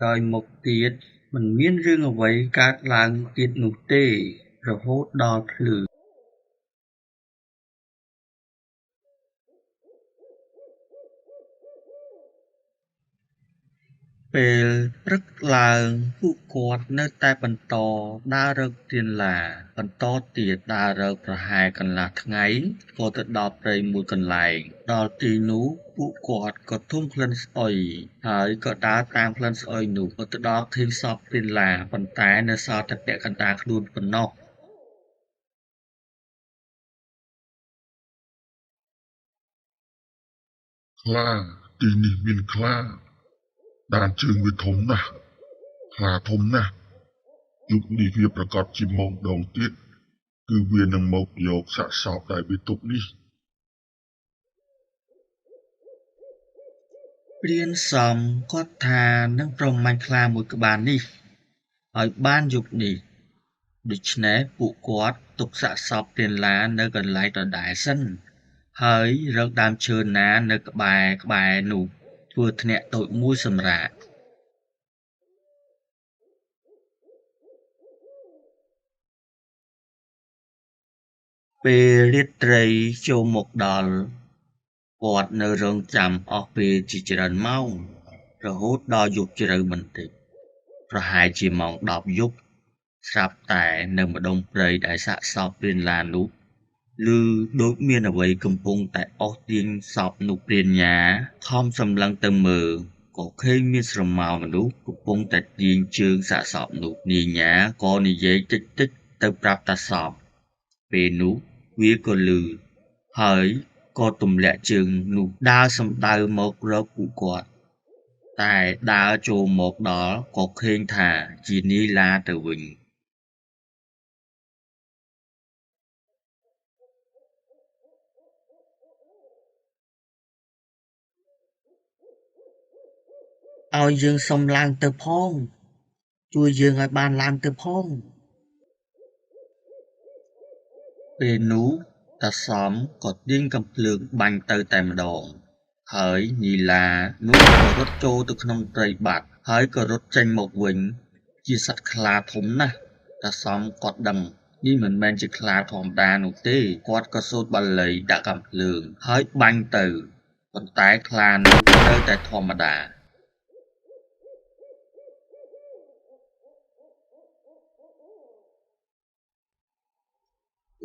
ក្រោយមកទៀតមិនមានរឿងអ្វីកើតឡើងទៀតនោះទេរហូតដល់ភ្លឺ ពេលព្រឹកឡើងពួកគាត់នៅតែបន្តដើររកទៀនឡាបន្តទៀតដើររកប្រហែលកន្លះថ្ងៃក៏ទៅដល់ព្រៃមួយកន្លែងដល់ទីនោះពួកគាត់ក៏ធំក្លិនស្អុយហើយក៏ដើរតាមក្លិនស្អុយនោះក៏ទៅដល់ឃើញសពទៀនឡាប៉ុន្តែនៅសល់តែពាក់កណ្ដាលខ្លួនប៉ុណ្ណោះ ខ្លាទីនេះមានខ្លាដានជើងវាធំណាស់ខ្លាធំណាស់យុគនេះវាប្រកាសជាមកម្ដងទៀតគឺវានឹងមកយកសាកសពដែលវាទុកនេះ ព្រានសំគាត់ថានឹងប្រមាញ់ខ្លាមួយក្បាលនេះឲ្យបានយប់នេះដូច្នេះពួកគាត់ទុកសាកសពទៀនឡានៅកន្លែងដដែលសិនហើយរកដើមឈើណានៅក្បែរនោះធ្វើធ្នាក់តូចមួយសម្រាប់ពេលរាត្រីចូលមកដល់គាត់នៅរងចាំអស់ពេលជាច្រើនម៉ោងរហូតដល់យប់ជ្រៅបន្តិចប្រហែលជាម៉ោង 10 យប់ស្រាប់តែនៅម្ដុំព្រៃដែលសាកសពព្រានឡាននោះឮដូចមានអ្វីកំពុងតែអុសទាញសពនោះព្រានញ៉ាខំសម្លឹងទៅមើលក៏ឃើញមានស្រមោលមនុស្សកំពុងតែទាញជើងសាកសពនោះនាងញ៉ាក៏និយាយតិចៗទៅប្រាប់តាសពពេលនោះវាក៏ឮហើយក៏ទម្លាក់ជើងនោះដើរសំដៅមករកពួកគាត់តែដើរចូលមកដល់ក៏ឃើញថាជានាយឡាទៅវិញឲ្យយើងសុំឡើងទៅផងជួយយើងឲ្យបានឡើងទៅផងពេលនោះតាសំក៏ទាញកាំភ្លើងបាញ់ទៅតែម្ដងហើយនីឡានោះក៏រត់ចូលទៅក្នុងព្រៃបាត់ហើយក៏រត់ចេញមកវិញជាសត្វខ្លាធំណាស់តាសំគាត់ដឹងនេះមិនមែនជាខ្លាធម្មតានោះទេគាត់ក៏សូត្របាលីដាក់កាំភ្លើងហើយបាញ់ទៅប៉ុន្តែខ្លានោះនៅតែធម្មតា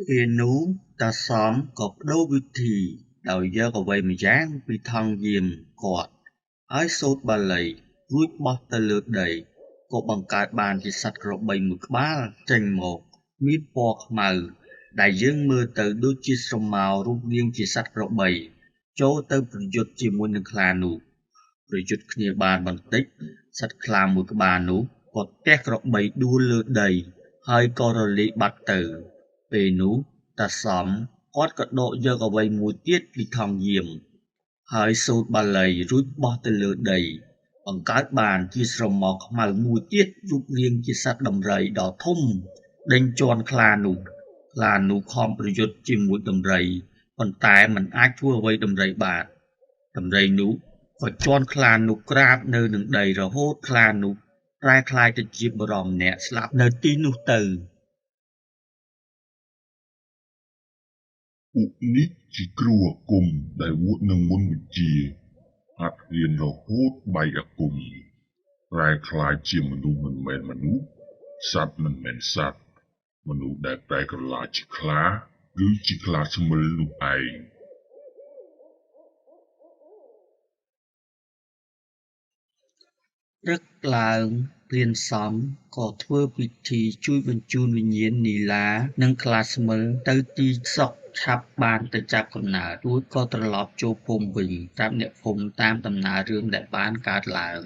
ពេលនោះតាសំក៏ប្ដូរវិធីដោយយកអ្វីម្យ៉ាងពីថង់យាមគាត់ហើយសូត្របាលីរួចបោះទៅលើដីក៏បង្កើតបានជាសត្វក្របីមួយក្បាលចេញមកមានពណ៌ខ្មៅដែលយើងមើលទៅដូចជាស្រមោលរូបរាងជាសត្វក្របីចូលទៅប្រយុទ្ធជាមួយនឹងខ្លានោះប្រយុទ្ធគ្នាបានបន្តិចសត្វខ្លាមួយក្បាលនោះក៏ទះក្របីដួលលើដីហើយក៏រលាយបាត់ទៅពេលនោះតាសំ គាត់ក៏ដកយកអ្វីមួយទៀតពីថង់យាមហើយសូត្របាលីរួចបោះទៅលើដីបង្កើតបានជាស្រមោលខ្មៅមួយទៀតរូបរាងជាសត្វដំរីដ៏ធំដេញជាន់ខ្លានោះខំប្រយុទ្ធជាមួយដំរីប៉ុន្តែมันអាចធ្វើអ្វីដំរីបានដំរីនោះក៏ជាន់ខ្លានោះក្រាបនៅនឹងដីរហូតខ្លានោះប្រែក្លាយទៅជាបរមម្នាក់ស្លាប់នៅទីនោះទៅ ពួកនេះជាគ្រូអាគមដែលវក់នឹងមុនវិជ្ជាហាត់រៀនរហូតបែកអាគមប្រែក្លាយជាមនុស្សមិនមែនមនុស្សសត្វមិនមែនសត្វមនុស្សដែលប្រែក្លាយជាខ្លាគឺជាខ្លាស្មិលនោះឯង ព្រឹកឡើងព្រានសំក៏ធ្វើពិធីជួយបញ្ជូនវិញ្ញាណនីឡានិងខ្លាស្មិលទៅទីសុខឆាប់បានទៅចាប់កំណើតរួចក៏ត្រឡប់ចូលភូមិវិញប្រាប់អ្នកភូមិតាមដំណើររឿងដែលបានកើតឡើង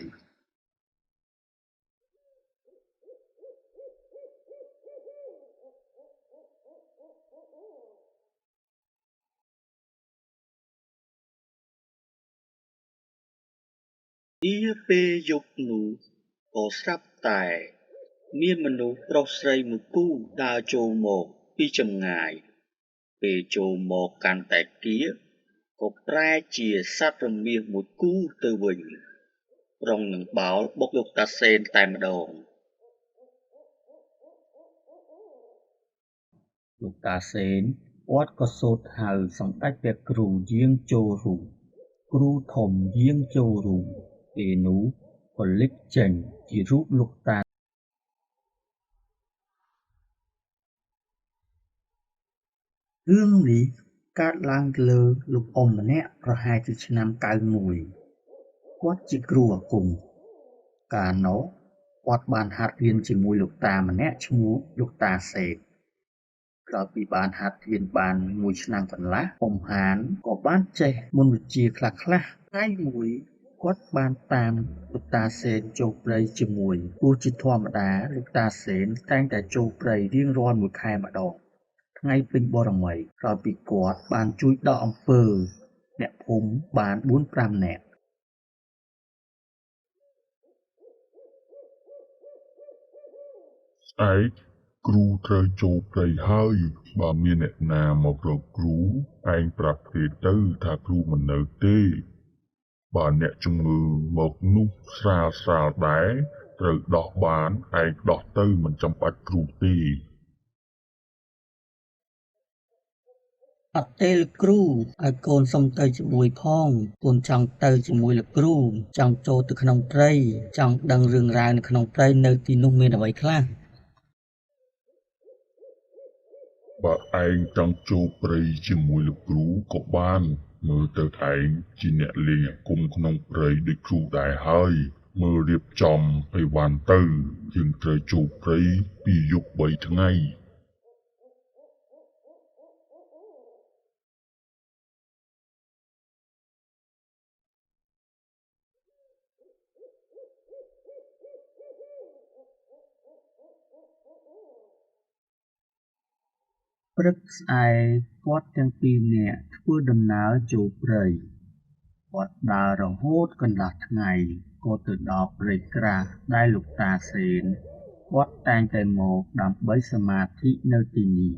ពេលយប់នោះក៏ស្រាប់តែមានមនុស្សប្រុសស្រីមួយគូដើរចូលមកពីចម្ងាយពេលចូលមកកាន់តែគៀក៏ប្រែជាសត្វរមាសមួយគូទៅវិញប្រុងនឹងបោលបុកលោកតាសេនតែម្ដងលោកតាសេនគាត់ក៏សូត្រហៅសម្ដេចព្រះគ្រូយាងចូលរូបគ្រូធំយាងចូលរូបពេលនោះក៏លេចចេញជារូបលោកតារឿងនេះកើតឡើងលើលោកអ៊ំម្នាក់ប្រហែលជាឆ្នាំ91គាត់ជាគ្រូអាគមកាលនោះគាត់បានហាត់រៀនជាមួយលោកតាម្នាក់ឈ្មោះលោកតាសេនក្រោយពីបានហាត់រៀនបានមួយឆ្នាំកន្លះអ៊ំហានក៏បានចេះមន្តវិជ្ជាខ្លះៗថ្ងៃមួយគាត់បានតាមលោកតាសេនចូលព្រៃជាមួយព្រោះជាធម្មតាលោកតាសេនតែងតែចូលព្រៃរៀងរាល់មួយខែម្ដងថ្ងៃពេញបរមីក្រោយពីគាត់បានជួយដកអំពើអ្នកភូមិបាន 4-5 នាក់ស្អែកគ្រូត្រូវចូលព្រៃហើយបើមានអ្នកណាមករកគ្រូឯងប្រាប់គេទៅថាគ្រូមិននៅទេបើអ្នកជំងឺមកនោះស្រាលដែរត្រូវដោះបានឯងដោះទៅមិនចាំបាច់គ្រូទេអត់ទេលោកគ្រូឲ្យកូនសុំទៅជាមួយផងកូនចង់ទៅជាមួយលោកគ្រូចង់ចូលទៅក្នុងព្រៃចង់ដឹងរឿងរ៉ាវនៅក្នុងព្រៃនៅទីនោះមានអ្វីខ្លះបើឯងចង់ចូលព្រៃជាមួយលោកគ្រូក៏បានមើលទៅឯងជាអ្នកលេងអាគមក្នុងព្រៃដូចគ្រូដែរហើយមើលរៀបចំអីវ៉ាន់ទៅយើងត្រូវចូលព្រៃ2យប់3ថ្ងៃព្រឹកស្អែកគាត់ទាំងពីរនាក់ធ្វើដំណើរចូលព្រៃគាត់ដើររហូតកន្លះថ្ងៃក៏ទៅដល់ព្រៃក្រាស់ដែលលោកតាសេនគាត់តែងតែមកដើម្បីសមាធិនៅទីនេះ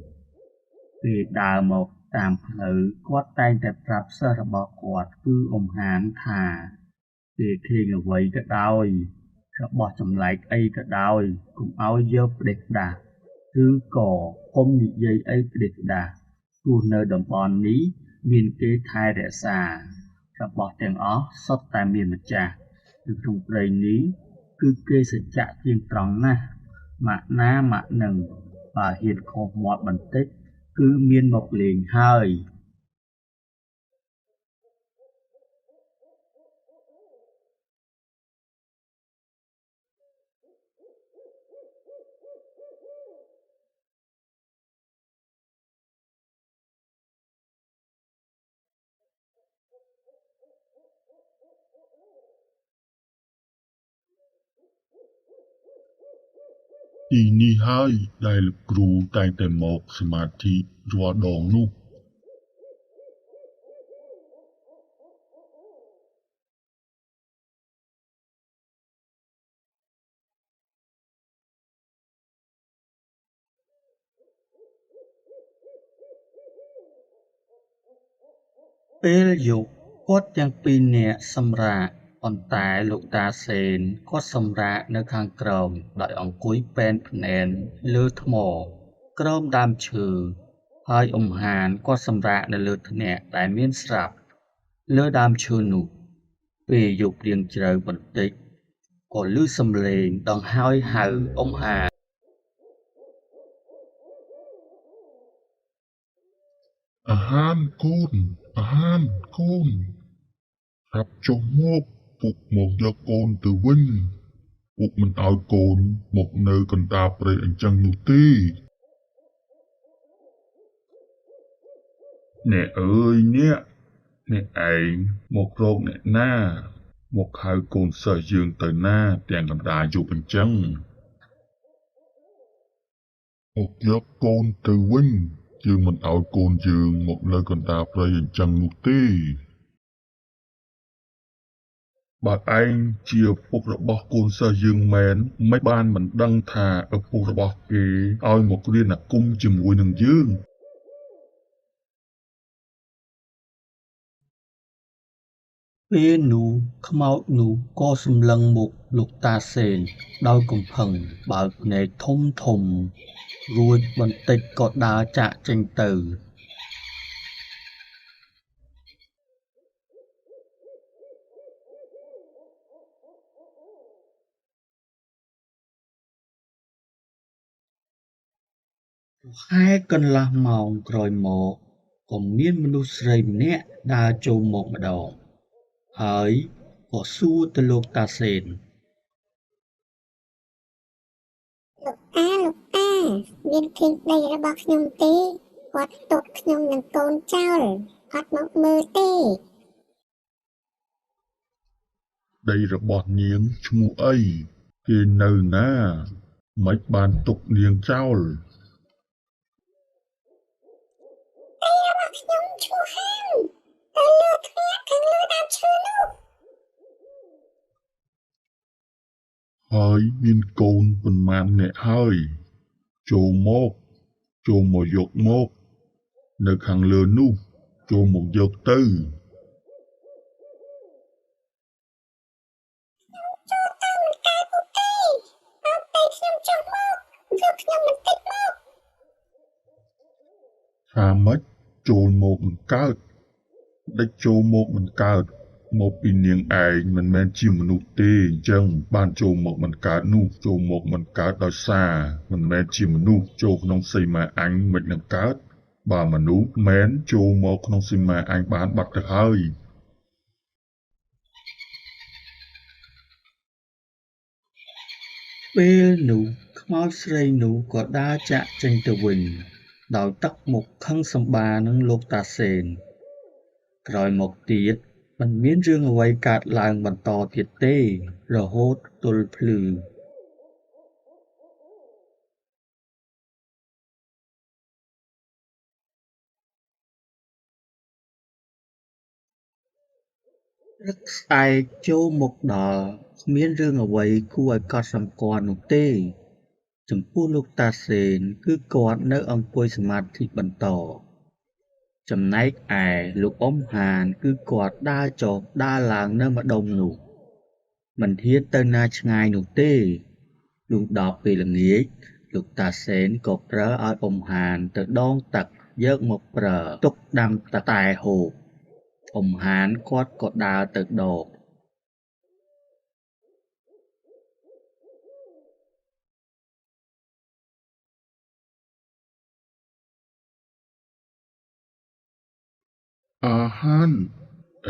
ពេលដើរមកតាមផ្លូវគាត់តែងតែប្រាប់សិស្សរបស់គាត់គឺអ៊ំហានថាពេលឃើញអ្វីក៏ដោយរបស់ចម្លែកអីក៏ដោយកុំឲ្យយកផ្ដេសផ្ដាសឬក៏កុំនិយាយអីផ្ដេសផ្ដាសព្រោះនៅតំបន់នេះមានគេថែរក្សារបស់ទាំងអស់សុទ្ធតែមានម្ចាស់នៅក្នុងព្រៃនេះគឺគេសច្ចៈជាងត្រង់ណាស់ម៉ាក់ណាម៉ាក់នឹងបើហ៊ានខុសមាត់បន្តិចគឺមានមកលេងហើយទីនេះហើយដែលលោកគ្រូតែងតែមកសមាធិរាល់ដងនោះ ពេលយប់គាត់ទាំងពីរនាក់សម្រាកប៉ុន្តែលោកតាសេនគាត់សម្រាកនៅខាងក្រោមដោយអង្គុយពែនភ្នែនលើថ្មក្រោមដើមឈើហើយអ៊ំហានគាត់សម្រាកនៅលើធ្នាក់ដែលមានស្រាប់លើដើមឈើនោះពេលយប់រៀងជ្រៅបន្តិចក៏ឮសំឡេងដង្ហើយហៅអ៊ំហាន អាហានកូនអាហានកូនស្រាប់ចុះមកពុកមកយកកូនទៅវិញពុកមិនឲ្យកូនមកនៅកណ្ដាលព្រៃអញ្ចឹងនោះទេអ្នកអើយអ្នកឯងមករកអ្នកណាមកហៅកូនសិស្សយើងទៅណាទាំងកណ្ដាលយប់អញ្ចឹងមកយកកូនទៅវិញយើងមិនឲ្យកូនយើងមកនៅកណ្ដាលព្រៃអញ្ចឹងនោះទេបើឯងជាឪពុករបស់កូនសិស្សយើងមែនមិនបានមិនដឹងថាឪពុករបស់គេឲ្យមករៀនអាគមជាមួយនឹងយើងពេលនោះខ្មោចនោះក៏សម្លឹងមុខលោកតាសេនដោយកំផឹងបើកភ្នែកធំធំរួចបន្តិចក៏ដើរចាកចេញទៅប្រហែលកន្លះម៉ោងក្រោយមកក៏មានមនុស្សស្រីម្នាក់ដើរចូលមកម្ដងហើយក៏សួរទៅលោកតាសេន លោកតាមានឃើញដីរបស់ខ្ញុំទេគាត់ទុកខ្ញុំនឹងកូនចោលអត់មកមើលទេ ដីរបស់នាងឈ្មោះអីគេនៅណាមិនបានទុកនាងចោលខ្ញុំឈ្មោះហានទៅលើធ្នាក់ខាងលើដើមឈើនោះ ហើយមានកូនប៉ុន្មានអ្នកហើយចូលមកយកមកនៅខាងលើនោះចូលមកយកទៅ ខ្ញុំចុះមកយកខ្ញុំបន្តិចមក ថាម៉េចចូលមកមិនកើតដេចចូលមកមិនកើតមកពីនាងឯងមិនមែនជាមនុស្សទេអញ្ចឹងបានចូលមកមិនកើតនោះចូលមកមិនកើតដោយសារមិនមែនជាមនុស្សចូលក្នុងសីមាអញមិននឹងកើតបើមនុស្សមែនចូលមកក្នុងសីមាអញបានបាត់ទៅហើយ ពេលនោះខ្មោចស្រីនោះក៏ដើរចាកចេញទៅវិញដោយទឹកមុខខឹងសម្បានឹងលោកតាសេនក្រោយមកទៀតមិនមានរឿងអ្វីកើតឡើងបន្តទៀតទេរហូតទល់ភ្លឺព្រឹកស្អែកចូលមកដល់គ្មានរឿងអ្វីគួរឲ្យកត់សម្គាល់នោះទេចំពោះលោកតាសេនគឺគាត់នៅអង្គុយសមាធិបន្តចំណែកឯលោកអ៊ំហានគឺគាត់ដើរចុះដើរឡើងនៅម្ដុំនោះមិនហ៊ានទៅណាឆ្ងាយនោះទេលុះដល់ពេលល្ងាចលោកតាសេនក៏ប្រើឲ្យអ៊ំហានទៅដងទឹកយកមកប្រើទុកដាំតែហូបអ៊ំហានគាត់ក៏ដើរទៅដកអាហាន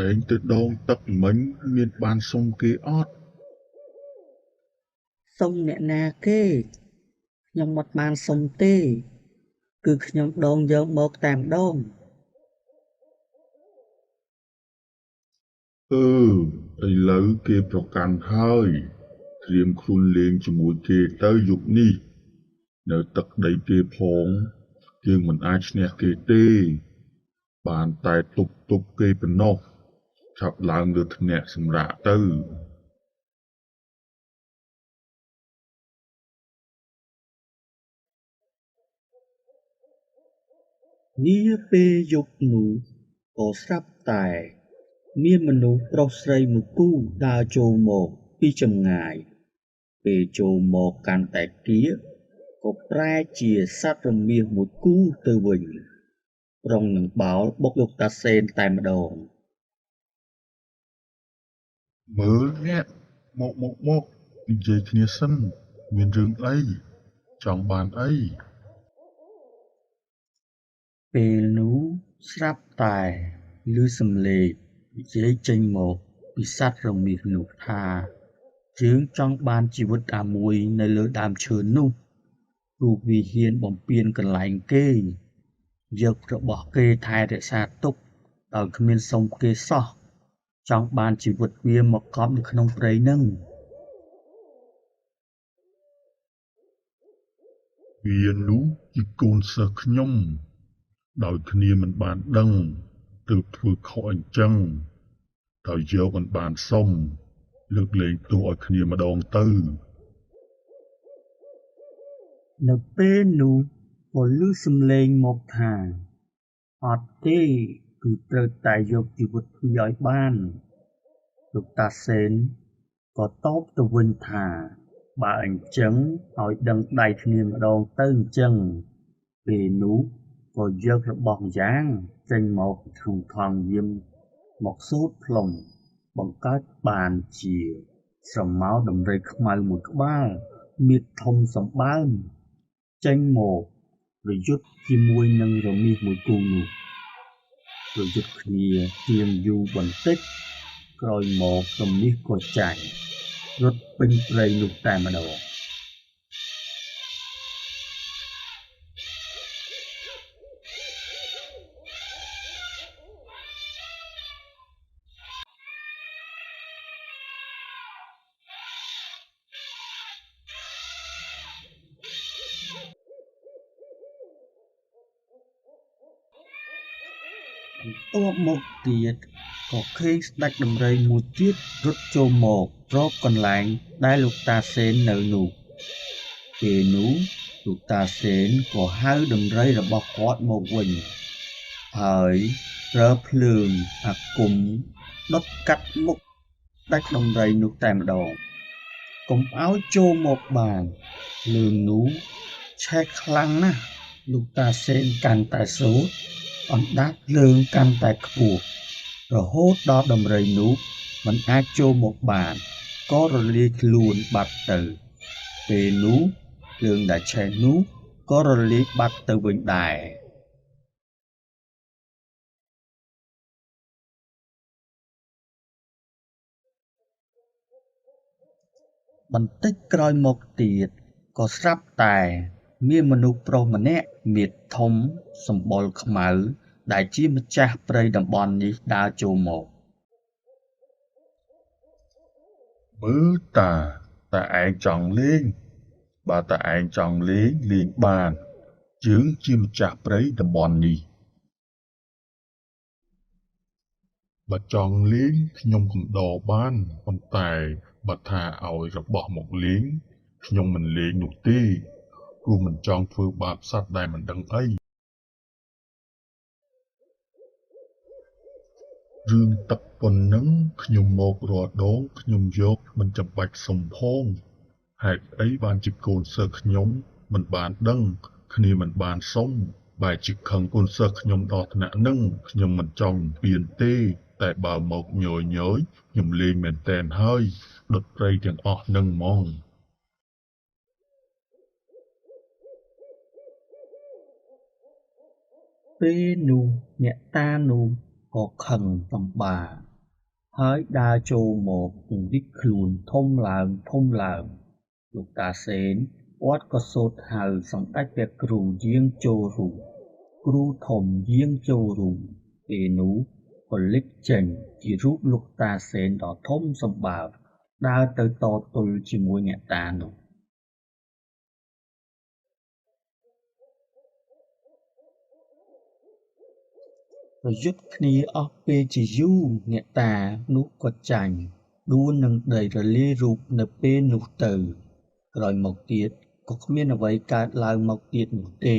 ឯងទៅដងទឹកមិញមានបានសុំគេអត់ សុំអ្នកណាគេខ្ញុំមិនបានសុំទេគឺខ្ញុំដងយកមកតែម្ដងឥឡូវគេប្រកាន់ហើយត្រៀមខ្លួនលេងជាមួយគេទៅយប់នេះនៅទឹកដីគេផងយើងមិនអាចឈ្នះគេទេបានតែទប់គេប៉ុណ្ណោះឆាប់ឡើងលើធ្នាក់សម្រាកទៅនាពេលយប់នោះ ក៏ស្រាប់តែមានមនុស្សប្រុសស្រីមួយគូដើរចូលមកពីចម្ងាយពេលចូលមកកាន់តែគៀក៏ប្រែជាសត្វរមាសមួយគូទៅវិញប្រុងនឹងបោលបុកលោកតាសេនតែម្ដង មើលអ្នកមកនិយាយគ្នាសិនមានរឿងអីចង់បានអី ពេលនោះស្រាប់តែឮសំឡេងនិយាយចេញមកពីសត្វរមាសនោះថាយើងចង់បានជីវិតអាមួយនៅលើដើមឈើនោះព្រោះវាហ៊ានបំពានកន្លែងគេយករបស់គេថែរក្សាទុកដោយគ្មានសុំគេសោះចង់បានជីវិតវាមកកប់នៅក្នុងព្រៃនឹង វានោះជាកូនសិស្សខ្ញុំដោយគ្នាមិនបានដឹងទើបធ្វើខុសអញ្ចឹងដោយយកមិនបានសុំលើកលែងទោសឲ្យគ្នាម្ដងទៅ នៅពេលនោះក៏ឮសំឡេងមកថាអត់ទេគឺត្រូវតែយកជីវិតវាឲ្យបានលោកតាសេនក៏តបទៅវិញថាបើអញ្ចឹងឲ្យដឹងដៃគ្នាម្ដងទៅអញ្ចឹងពេលនោះក៏យករបស់ម្យ៉ាងចេញមកក្នុងថង់យាមមកសូត្រផ្លុំបង្កើតបានជាស្រមោលដំរីខ្មៅមួយក្បាលមានធំសម្បើមចេញមកប្រយុទ្ធជាមួយនឹងរមាសមួយគូនោះប្រយុទ្ធគ្នាទៀងយូរបន្តិចក្រោយមករមាសក៏ចាញ់រត់ពេញព្រៃនោះតែម្ដង បន្ទាប់មកទៀតក៏ឃើញស្ដេចដំរីមួយទៀតរត់ចូលមករកកន្លែងដែលលោកតាសេននៅនោះពេលនោះលោកតាសេនក៏ហៅដំរីរបស់គាត់មកវិញហើយប្រើភ្លើងអាគមដុតកាត់មុខស្ដេចដំរីនោះតែម្ដងកុំឲ្យចូលមកបានភ្លើងនោះឆេះខ្លាំងណាស់លោកតាសេនកាន់តែសូត្រអណ្ដាតភ្លើងកាន់តែខ្ពស់រហូតដល់ដំរីនោះមិនអាចចូលមកបានក៏រលាយខ្លួនបាត់ទៅពេលនោះភ្លើងដែលឆេះនោះក៏រលាយបាត់ទៅវិញដែរបន្តិចក្រោយមកទៀតក៏ស្រាប់តែមានមនុស្សប្រុសម្នាក់មាឌធំសម្បុរខ្មៅដែលជាម្ចាស់ព្រៃតំបន់នេះដើរចូលមកមើលតាឯងចង់លេងបើតាឯងចង់លេងបានយើងជាម្ចាស់ព្រៃតំបន់នេះបើចង់លេងខ្ញុំកំដរបានប៉ុន្តែបើថាឲ្យរបស់មកលេងខ្ញុំមិនលេងនោះទេព្រោះមិនចង់ធ្វើបាបសត្វដែលមិនដឹងអីរឿងទឹកប៉ុណ្ណឹងខ្ញុំមករាល់ដងខ្ញុំយកមិនចាំបាច់សុំផងហេតុអីបានជាកូនសិស្សខ្ញុំមិនបានដឹងគ្នាមិនបានសុំបែរជាខឹងកូនសិស្សខ្ញុំដល់ថ្នាក់ហ្នឹងខ្ញុំមិនចង់ពៀនទេតែបើមកញយខ្ញុំលេងមែនតែនហើយដុតព្រៃទាំងអស់នឹងហ្មងពេលនោះអ្នកតានោះក៏ខឹងសម្បាហើយដើរចូលមកពង្រីកខ្លួនធំឡើងលោកតាសេនគាត់ក៏សូត្រហៅសម្ដេចព្រះគ្រូយាងចូលរួមគ្រូធំយាងចូលរួមពេលនោះក៏លេចចេញជារូបលោកតាសេនដ៏ធំសម្បើមដើរទៅតទល់ជាមួយអ្នកតានោះប្រយុទ្ធគ្នាអស់ពេលជាយូរអ្នកតានោះក៏ចាញ់ដួលនឹងដីរលាយរូបនៅពេលនោះទៅក្រោយមកទៀតក៏គ្មានអ្វីកើតឡើងមកទៀតនោះទេ